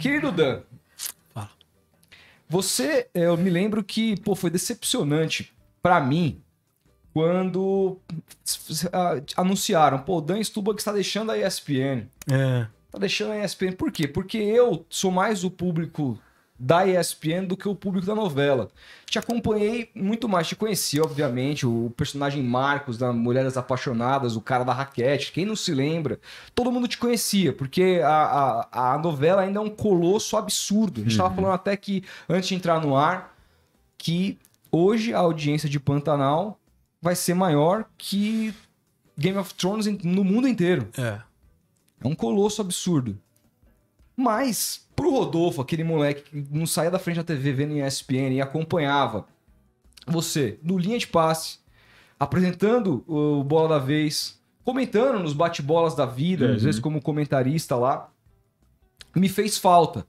Querido Dan, Fala. você, eu me lembro que, pô, foi decepcionante pra mim quando anunciaram, pô, o Dan Stubach está deixando a ESPN. Tá deixando a ESPN. Por quê? Porque eu sou mais o público da ESPN do que o público da novela. Te acompanhei muito mais, te conheci, obviamente, o personagem Marcos, da Mulheres Apaixonadas, o cara da raquete, quem não se lembra? Todo mundo te conhecia, porque a novela ainda é um colosso absurdo. A gente tava falando até que, antes de entrar no ar, que hoje a audiência de Pantanal vai ser maior que Game of Thrones no mundo inteiro. É um colosso absurdo. Mas, pro Rodolfo, aquele moleque que não saía da frente da TV vendo em ESPN e acompanhava você no Linha de Passe, apresentando o Bola da Vez, comentando nos bate-bolas da vida, às vezes como comentarista lá, me fez falta.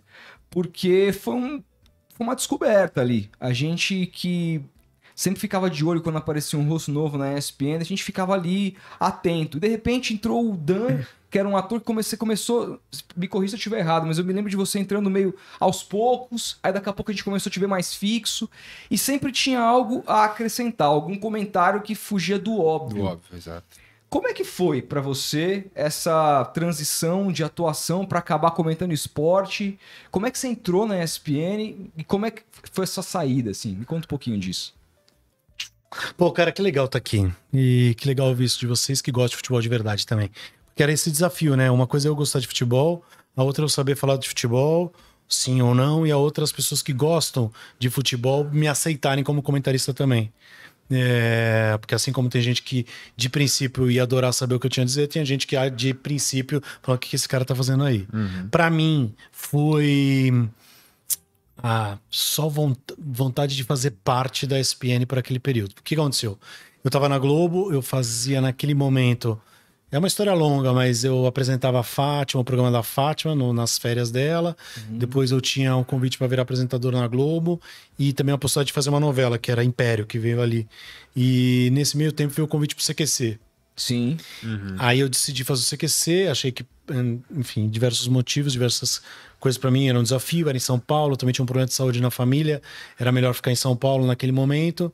Porque foi uma descoberta ali. A gente que sempre ficava de olho quando aparecia um rosto novo na ESPN, a gente ficava ali atento. E de repente entrou o Dan, que era um ator que começou, me corrija se eu estiver errado, mas eu me lembro de você entrando meio aos poucos, aí daqui a pouco a gente começou a te ver mais fixo, e sempre tinha algo a acrescentar, algum comentário que fugia do óbvio. Do óbvio, exato. Como é que foi pra você essa transição de atuação pra acabar comentando esporte? Como é que você entrou na ESPN e como é que foi essa saída, assim? Me conta um pouquinho disso. Pô, cara, que legal tá aqui. E que legal ouvir isso de vocês que gostam de futebol de verdade também. Porque era esse desafio, né? Uma coisa é eu gostar de futebol, a outra é eu saber falar de futebol, sim ou não, e a outra as pessoas que gostam de futebol me aceitarem como comentarista também. Porque assim como tem gente que de princípio ia adorar saber o que eu tinha a dizer, tinha gente que de princípio falou: o que esse cara tá fazendo aí? Pra mim foi só vontade de fazer parte da ESPN para aquele período. O que aconteceu? Eu tava na Globo, eu fazia naquele momento, é uma história longa, mas eu apresentava a Fátima, o programa da Fátima nas férias dela. Depois eu tinha um convite para virar apresentador na Globo e também a possibilidade de fazer uma novela, que era Império, que veio ali. E nesse meio tempo veio o convite pro CQC. Sim. Aí eu decidi fazer o CQC, achei que, enfim, diversos motivos, diversas coisas para mim, era um desafio, era em São Paulo, também tinha um problema de saúde na família, era melhor ficar em São Paulo naquele momento.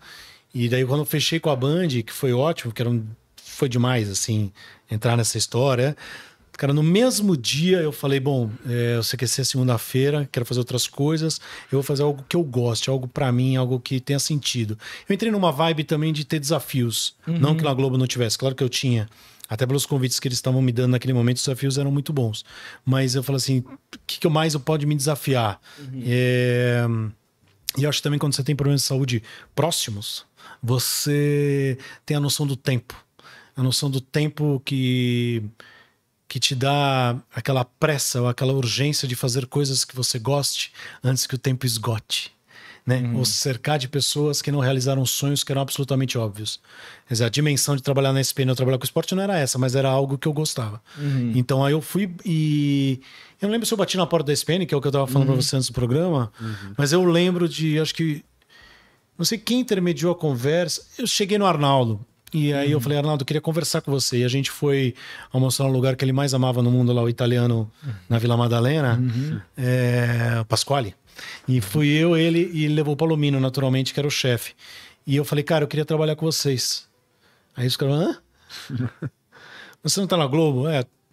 E daí quando eu fechei com a Band, que foi ótimo, foi demais, assim, entrar nessa história. Cara, no mesmo dia eu falei, bom, eu CQC é segunda-feira, quero fazer outras coisas, eu vou fazer algo que eu goste, algo pra mim, algo que tenha sentido. Eu entrei numa vibe também de ter desafios, não que na Globo não tivesse, claro que eu tinha, até pelos convites que eles estavam me dando naquele momento, os desafios eram muito bons. Mas eu falei assim, o que mais eu pode me desafiar? E eu acho que também quando você tem problemas de saúde próximos, você tem a noção do tempo. A noção do tempo que te dá aquela pressa ou aquela urgência de fazer coisas que você goste antes que o tempo esgote, né? Ou se cercar de pessoas que não realizaram sonhos que eram absolutamente óbvios. Quer dizer, a dimensão de trabalhar na ESPN ou trabalhar com esporte não era essa, mas era algo que eu gostava. Então aí eu fui e... Eu não lembro se eu bati na porta da ESPN, que é o que eu estava falando para você antes do programa, mas eu lembro de, acho que... Não sei quem intermediou a conversa. Eu cheguei no Arnaldo. E aí eu falei, Arnaldo, eu queria conversar com você. E a gente foi almoçar no lugar que ele mais amava no mundo, lá o italiano, na Vila Madalena, Pasquale. E fui eu, ele, e levou o Palomino, naturalmente, que era o chefe. E eu falei, cara, eu queria trabalhar com vocês. Aí os caras, hã? Você não tá na Globo?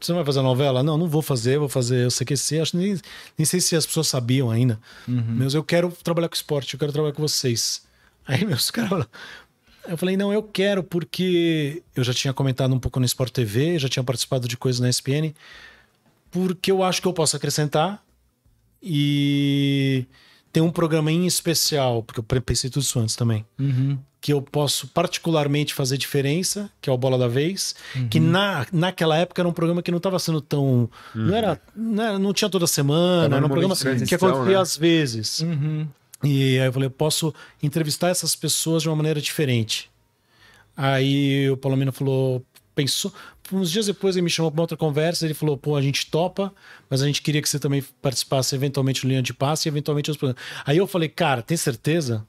Você não vai fazer a novela? Não, não vou fazer o CQC. Acho nem sei se as pessoas sabiam ainda. Mas eu quero trabalhar com esporte, eu quero trabalhar com vocês. Aí meus caras... Eu falei, não, eu quero porque eu já tinha comentado um pouco no Sport TV, já tinha participado de coisas na ESPN, porque eu acho que eu posso acrescentar e tem um programa em especial, porque eu pensei tudo isso antes também, que eu posso particularmente fazer diferença, que é o Bola da Vez, que naquela época era um programa que não estava sendo tão... Não tinha toda semana, era um programa que acontecia às vezes. E aí eu falei, eu posso entrevistar essas pessoas de uma maneira diferente. Aí o Palomino falou, pensou... Uns dias depois ele me chamou para uma outra conversa, ele falou, pô, a gente topa, mas a gente queria que você também participasse eventualmente no Linha de Passe e eventualmente os programas. Aí eu falei, cara, tem certeza?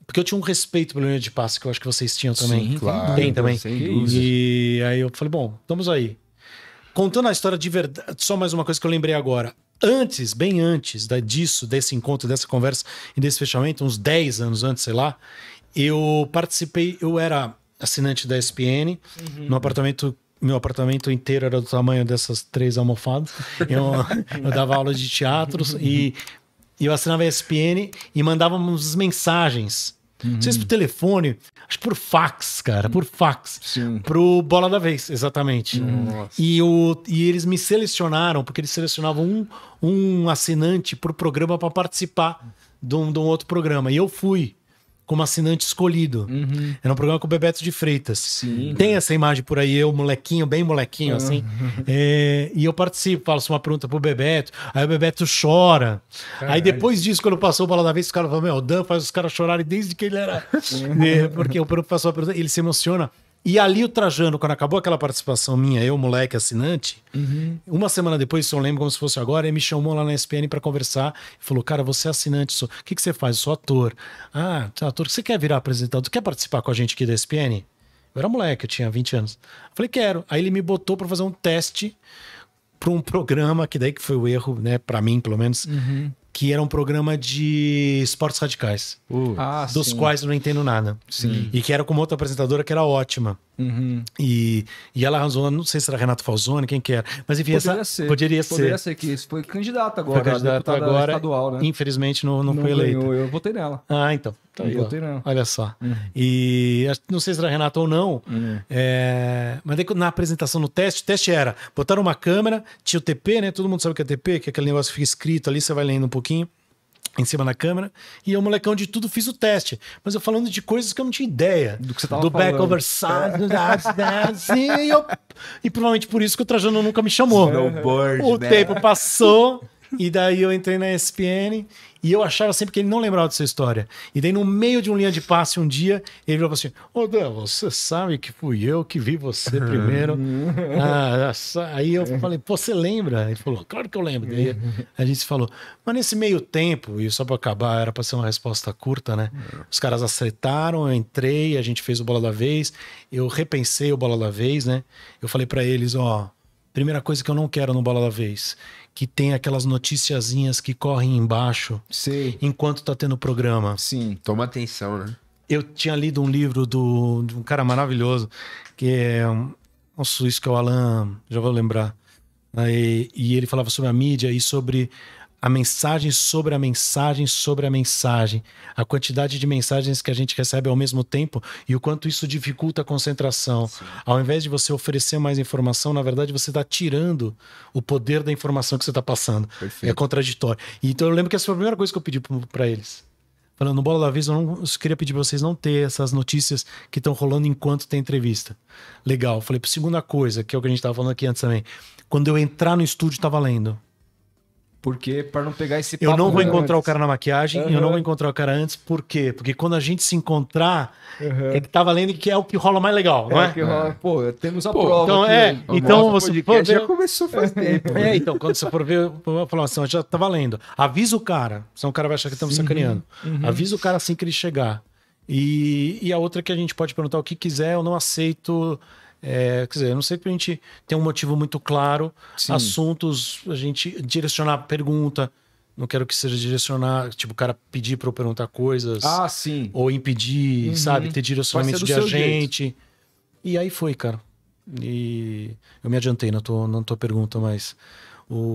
Porque eu tinha um respeito pelo Linha de Passe, que eu acho que vocês tinham também. Sim, claro. Tem também. E aí eu falei, bom, vamos aí. Contando a história de verdade, só mais uma coisa que eu lembrei agora. bem antes desse encontro, dessa conversa e desse fechamento, uns 10 anos antes, sei lá, eu participei, eu era assinante da ESPN, no apartamento. Meu apartamento inteiro era do tamanho dessas 3 almofadas. Eu dava aula de teatros e eu assinava a ESPN e mandávamos mensagens. Não sei se por telefone, acho que por fax, cara, por fax. Sim. Pro Bola da Vez, exatamente. Nossa. E eles me selecionaram, porque eles selecionavam um assinante por programa para participar de um outro programa. E eu fui como assinante escolhido. Era um programa com o Bebeto de Freitas. Sim. Tem essa imagem por aí, eu molequinho, bem molequinho, assim. E eu participo, faço uma pergunta pro Bebeto, aí o Bebeto chora. Caralho. Aí depois disso, quando passou o Bola da Vez, os caras falam, meu, o Dan faz os caras chorarem desde que ele era... Porque o Bruno passou a pergunta, ele se emociona. E ali o Trajano, quando acabou aquela participação minha, eu, moleque, assinante, uma semana depois, se eu lembro como se fosse agora, ele me chamou lá na ESPN pra conversar e falou, cara, você é assinante, o que você faz? Eu sou ator. Ah, você é ator, você quer virar apresentador? Quer participar com a gente aqui da ESPN? Eu era moleque, eu tinha 20 anos. Eu falei, quero. Aí ele me botou pra fazer um teste pra um programa, que daí que foi o erro, né, pra mim, pelo menos, que era um programa de esportes radicais, dos quais eu não entendo nada. Sim. E que era com uma outra apresentadora que era ótima. E ela arranjou, não sei se era Renato Falzoni, quem que era. Mas enfim, poderia ser. Que foi candidato agora. Foi candidato agora, estadual, né? Infelizmente não foi eleito. Eu votei nela. Ah, então. Tá aí, Votei nela. olha só. E não sei se era Renato ou não. Mas daí na apresentação, no teste, o teste era, botaram uma câmera, tinha o TP, né? Todo mundo sabe o que é TP, que é aquele negócio que fica escrito ali, você vai lendo um pouquinho em cima da câmera, e eu, molecão de tudo, fiz o teste. Mas eu falando de coisas que eu não tinha ideia. Do que você tava do falando. back overside, e provavelmente por isso que o Trajano nunca me chamou. Snowboard, O né? tempo passou, e daí eu entrei na ESPN, e eu achava sempre que ele não lembrava dessa história. E daí, no meio de um linha de passe, um dia, ele falou assim, ô Dan, você sabe que fui eu que vi você primeiro. Aí eu falei, pô, você lembra? Ele falou, claro que eu lembro. Daí a gente falou, mas nesse meio tempo, e só pra acabar, era pra ser uma resposta curta, né? Os caras acertaram, eu entrei, a gente fez o Bola da Vez, eu repensei o Bola da Vez, né? Eu falei pra eles, ó, primeira coisa que eu não quero no Bola da Vez, que tem aquelas noticiazinhas que correm embaixo enquanto tá tendo programa. Sim. Toma atenção, né? Eu tinha lido um livro de um cara maravilhoso, que é um suíço, que é o Alain, já vou lembrar. E ele falava sobre a mídia e sobre a mensagem sobre a mensagem sobre a mensagem. A quantidade de mensagens que a gente recebe ao mesmo tempo e o quanto isso dificulta a concentração. Sim. Ao invés de você oferecer mais informação, na verdade você está tirando o poder da informação que você está passando. Perfeito. É contraditório. Então eu lembro que essa foi a primeira coisa que eu pedi para eles. Falando, no Bola da Vez, eu queria pedir para vocês não ter essas notícias que estão rolando enquanto tem entrevista. Legal. Falei, segunda coisa, que é o que a gente estava falando aqui antes também. Quando eu entrar no estúdio, tá valendo. Porque para não pegar esse papo... Eu não vou encontrar o cara na maquiagem, eu não vou encontrar o cara antes. Por quê? Porque quando a gente se encontrar, é que tá valendo, que é o que rola mais legal, não é? Que rola, pô, temos a prova. Então, aqui, então você for ver... já começou faz tempo. Então, quando você for ver, eu vou falar assim, já tá valendo. Avisa o cara, senão o cara vai achar que estamos sacaneando. Avisa o cara assim que ele chegar. E a outra que a gente pode perguntar o que quiser, eu não aceito... quer dizer, eu não sei que a gente tem um motivo muito claro. Sim. Assuntos, a gente direcionar a pergunta. Não quero que seja direcionar, tipo, o cara pedir para eu perguntar coisas. Sim. Ou impedir, sabe? Ter direcionamento de agente. Jeito. E aí foi, cara. E eu me adiantei na tua pergunta, mas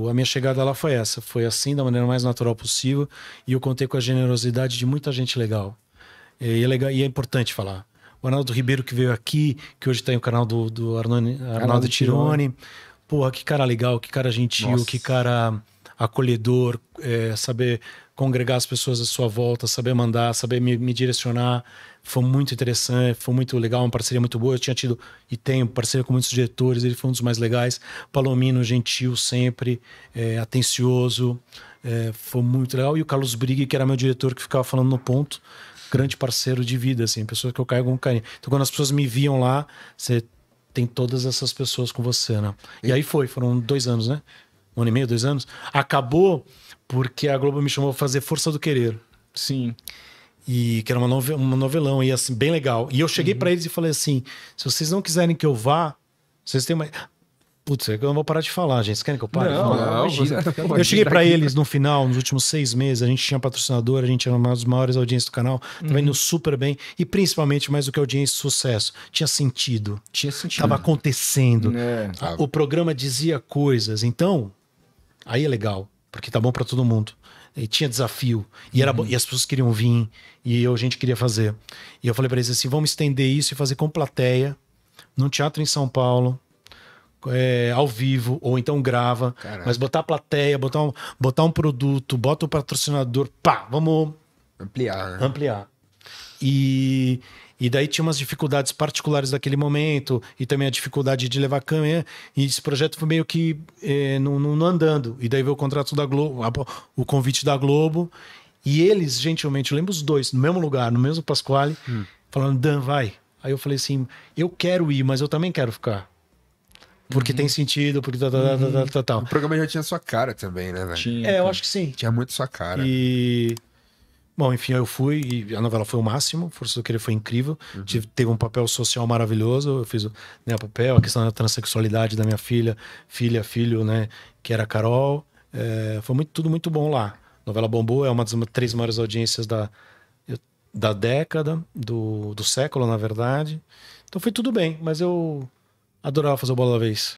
a minha chegada lá foi essa. Foi assim, da maneira mais natural possível. E eu contei com a generosidade de muita gente legal. E é importante falar. O Arnaldo Ribeiro, que veio aqui, que hoje está em o canal do Arnaldo Tironi. Porra, que cara legal, que cara gentil, Nossa. Que cara acolhedor, saber congregar as pessoas à sua volta, saber mandar, saber me direcionar. Foi muito interessante, foi muito legal, uma parceria muito boa. Eu tinha tido e tenho parceria com muitos diretores, ele foi um dos mais legais. Palomino, gentil sempre, atencioso, foi muito legal. E o Carlos Brighi, que era meu diretor, que ficava falando no ponto. Grande parceiro de vida, assim, pessoa que eu carrego com carinho. Então, quando as pessoas me viam lá, você tem todas essas pessoas com você, né? E aí foram 2 anos, né? 1 ano e meio, 2 anos. Acabou porque a Globo me chamou pra fazer Força do Querer. Sim. E que era uma novelão, e assim, bem legal. E eu cheguei pra eles e falei assim, se vocês não quiserem que eu vá, vocês têm uma... Putz, eu não vou parar de falar, gente. Vocês querem que eu pare? Não, imagina. Eu cheguei pra eles no final, nos últimos 6 meses, a gente tinha patrocinador, a gente era uma das maiores audiências do canal, tava indo super bem, e principalmente mais do que audiência, sucesso. Tinha sentido. Tava acontecendo. O programa dizia coisas. Então, aí é legal, porque tá bom pra todo mundo. E tinha desafio, e era bom, e as pessoas queriam vir, e a gente queria fazer. E eu falei pra eles assim, vamos estender isso e fazer com plateia, num teatro em São Paulo, ao vivo, ou então grava. Caraca. Mas botar a plateia, botar um produto, bota o patrocinador, pá, vamos ampliar. Né? Ampliar. E daí tinha umas dificuldades particulares daquele momento, e também a dificuldade de levar câmera, e esse projeto foi meio que não andando. E daí veio o contrato da Globo, o convite da Globo, e eles, gentilmente, eu lembro os dois, no mesmo lugar, no mesmo Pasquale, falando, Dan, vai. Aí eu falei assim, eu quero ir, mas eu também quero ficar. Porque tem sentido, porque tal. O programa já tinha sua cara também, né, velho? Eu acho que sim. Tinha muito sua cara. Bom, enfim, eu fui e a novela foi o máximo, Força do Querer foi incrível, teve um papel social maravilhoso, eu fiz o papel, a questão da transexualidade da minha filho, né, que era a Carol, foi tudo muito bom lá. A novela bombou, é uma das 3 maiores audiências da década, do século, na verdade. Então foi tudo bem, mas eu adorava fazer o Bola da Vez.